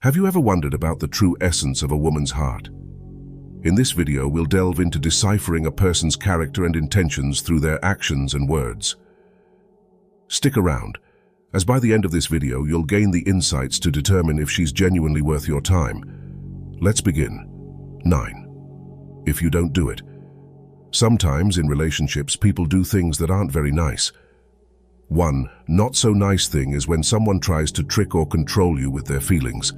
Have you ever wondered about the true essence of a woman's heart? In this video, we'll delve into deciphering a person's character and intentions through their actions and words. Stick around, as by the end of this video, you'll gain the insights to determine if she's genuinely worth your time. Let's begin. 9. If you don't do it. Sometimes in relationships, people do things that aren't very nice. One not so nice thing is when someone tries to trick or control you with their feelings.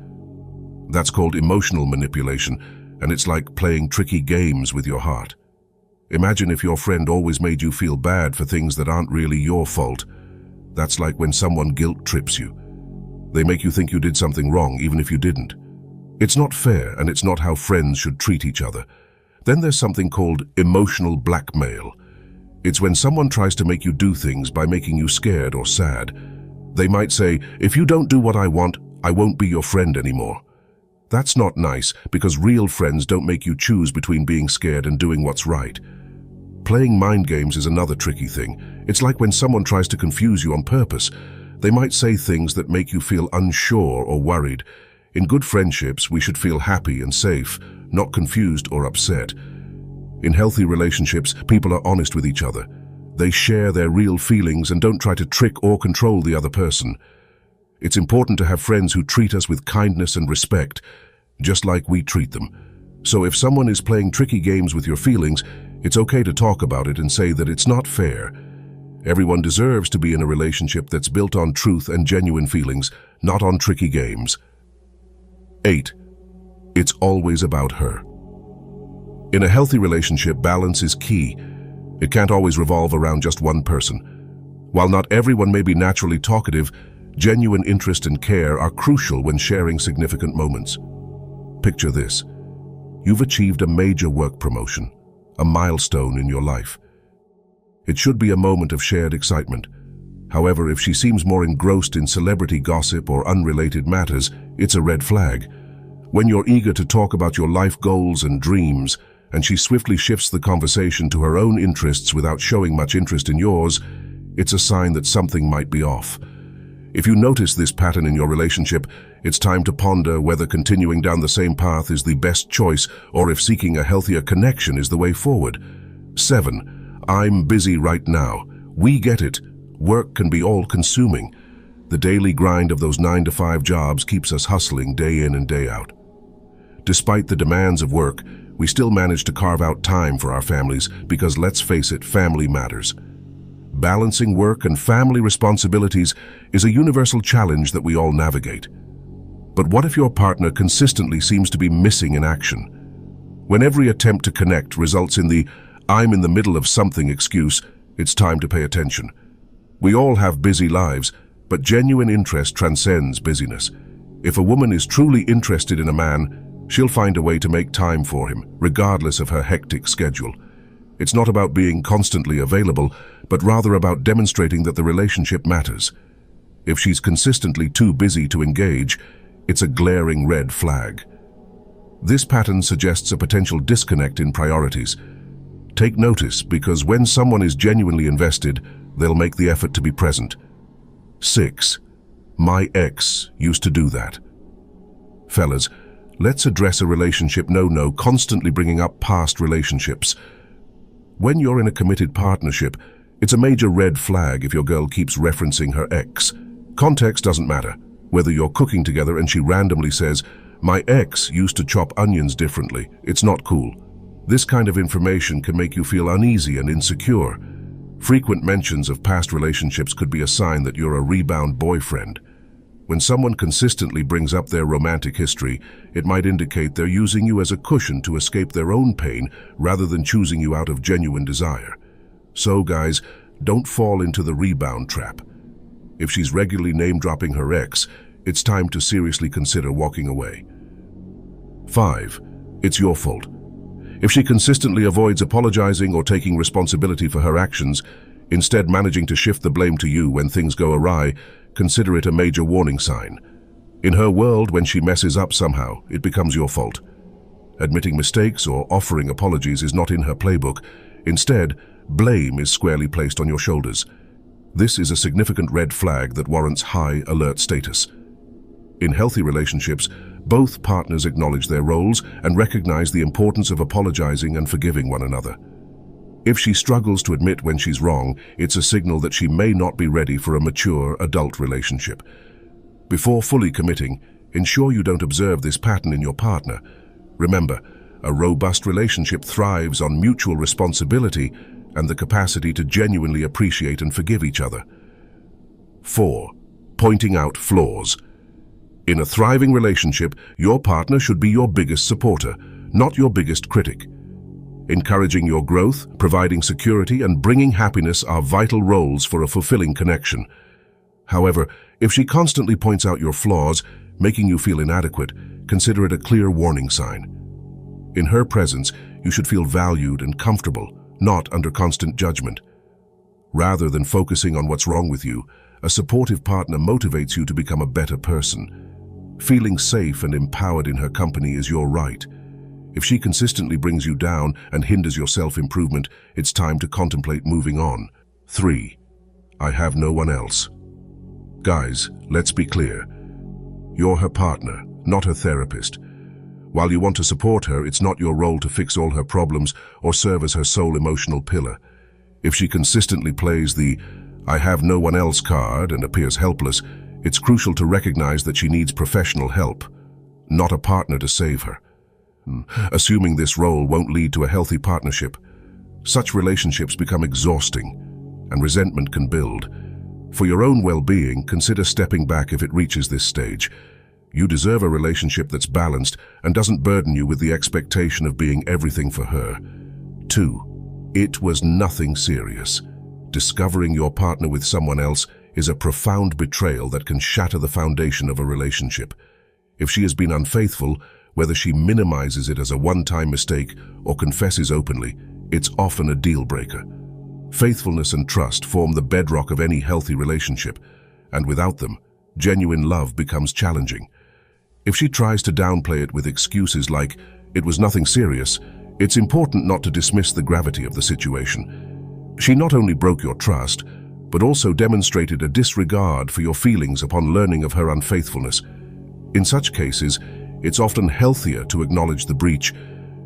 That's called emotional manipulation, and it's like playing tricky games with your heart. Imagine if your friend always made you feel bad for things that aren't really your fault. That's like when someone guilt trips you. They make you think you did something wrong, even if you didn't. It's not fair, and it's not how friends should treat each other. Then there's something called emotional blackmail. It's when someone tries to make you do things by making you scared or sad. They might say, "If you don't do what I want, I won't be your friend anymore." That's not nice, because real friends don't make you choose between being scared and doing what's right. Playing mind games is another tricky thing. It's like when someone tries to confuse you on purpose. They might say things that make you feel unsure or worried. In good friendships, we should feel happy and safe, not confused or upset. In healthy relationships, people are honest with each other. They share their real feelings and don't try to trick or control the other person. It's important to have friends who treat us with kindness and respect, just like we treat them. So if someone is playing tricky games with your feelings, it's okay to talk about it and say that it's not fair. Everyone deserves to be in a relationship that's built on truth and genuine feelings, not on tricky games. 8. It's always about her. In a healthy relationship, balance is key. It can't always revolve around just one person. While not everyone may be naturally talkative, genuine interest and care are crucial when sharing significant moments. Picture this. You've achieved a major work promotion, a milestone in your life. It should be a moment of shared excitement. However, if she seems more engrossed in celebrity gossip or unrelated matters, it's a red flag. When you're eager to talk about your life goals and dreams, and she swiftly shifts the conversation to her own interests without showing much interest in yours, it's a sign that something might be off. If you notice this pattern in your relationship, it's time to ponder whether continuing down the same path is the best choice or if seeking a healthier connection is the way forward. 7. I'm busy right now. We get it. Work can be all-consuming. The daily grind of those 9-to-5 jobs keeps us hustling day in and day out. Despite the demands of work, we still manage to carve out time for our families because, let's face it, family matters. Balancing work and family responsibilities is a universal challenge that we all navigate. But what if your partner consistently seems to be missing in action? When every attempt to connect results in the "I'm in the middle of something" excuse, it's time to pay attention. We all have busy lives, but genuine interest transcends busyness. If a woman is truly interested in a man, she'll find a way to make time for him, regardless of her hectic schedule. It's not about being constantly available, but rather about demonstrating that the relationship matters. If she's consistently too busy to engage, it's a glaring red flag. This pattern suggests a potential disconnect in priorities. Take notice, because when someone is genuinely invested, they'll make the effort to be present. 6. My ex used to do that. Fellas, let's address a relationship no-no constantly bringing up past relationships. When you're in a committed partnership, it's a major red flag if your girl keeps referencing her ex. Context doesn't matter. Whether you're cooking together and she randomly says, "My ex used to chop onions differently," it's not cool. This kind of information can make you feel uneasy and insecure. Frequent mentions of past relationships could be a sign that you're a rebound boyfriend. When someone consistently brings up their romantic history, it might indicate they're using you as a cushion to escape their own pain rather than choosing you out of genuine desire. So, guys, don't fall into the rebound trap. If she's regularly name-dropping her ex, it's time to seriously consider walking away. 5. It's your fault. If she consistently avoids apologizing or taking responsibility for her actions, instead managing to shift the blame to you when things go awry, consider it a major warning sign. In her world, when she messes up somehow, it becomes your fault. Admitting mistakes or offering apologies is not in her playbook. Instead, blame is squarely placed on your shoulders. This is a significant red flag that warrants high alert status. In healthy relationships, both partners acknowledge their roles and recognize the importance of apologizing and forgiving one another. If she struggles to admit when she's wrong, it's a signal that she may not be ready for a mature adult relationship. Before fully committing, ensure you don't observe this pattern in your partner. Remember, a robust relationship thrives on mutual responsibility and the capacity to genuinely appreciate and forgive each other. 4. Pointing out flaws. In a thriving relationship, your partner should be your biggest supporter, not your biggest critic. Encouraging your growth, providing security, and bringing happiness are vital roles for a fulfilling connection. However, if she constantly points out your flaws, making you feel inadequate, consider it a clear warning sign. In her presence, you should feel valued and comfortable, not under constant judgment. Rather than focusing on what's wrong with you, a supportive partner motivates you to become a better person. Feeling safe and empowered in her company is your right. If she consistently brings you down and hinders your self-improvement, it's time to contemplate moving on. 3. I have no one else. Guys, let's be clear. You're her partner, not her therapist. While you want to support her, it's not your role to fix all her problems or serve as her sole emotional pillar. If she consistently plays the "I have no one else" card and appears helpless, it's crucial to recognize that she needs professional help, not a partner to save her. Assuming this role won't lead to a healthy partnership, such relationships become exhausting and resentment can build. For your own well-being, consider stepping back if it reaches this stage. You deserve a relationship that's balanced and doesn't burden you with the expectation of being everything for her. 2. It was nothing serious. Discovering your partner with someone else is a profound betrayal that can shatter the foundation of a relationship. If she has been unfaithful, whether she minimizes it as a one-time mistake or confesses openly, it's often a deal-breaker. Faithfulness and trust form the bedrock of any healthy relationship, and without them, genuine love becomes challenging. If she tries to downplay it with excuses like, "It was nothing serious," it's important not to dismiss the gravity of the situation. She not only broke your trust, but also demonstrated a disregard for your feelings upon learning of her unfaithfulness. In such cases, it's often healthier to acknowledge the breach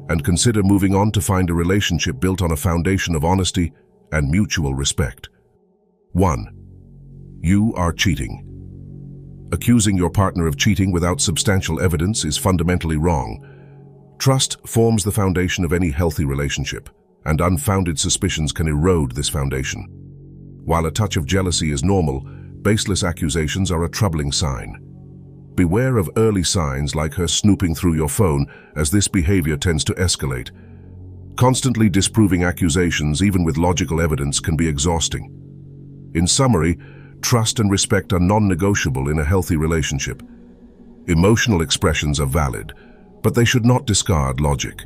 and consider moving on to find a relationship built on a foundation of honesty and mutual respect. 1. You are cheating. Accusing your partner of cheating without substantial evidence is fundamentally wrong. Trust forms the foundation of any healthy relationship, and unfounded suspicions can erode this foundation. While a touch of jealousy is normal, baseless accusations are a troubling sign. Beware of early signs like her snooping through your phone, as this behavior tends to escalate. Constantly disproving accusations, even with logical evidence, can be exhausting. In summary, trust and respect are non-negotiable in a healthy relationship. Emotional expressions are valid, but they should not discard logic.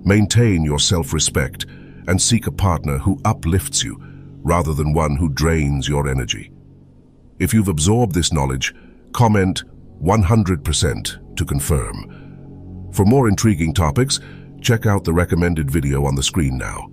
Maintain your self-respect and seek a partner who uplifts you rather than one who drains your energy. If you've absorbed this knowledge, comment 100% to confirm. For more intriguing topics, check out the recommended video on the screen now.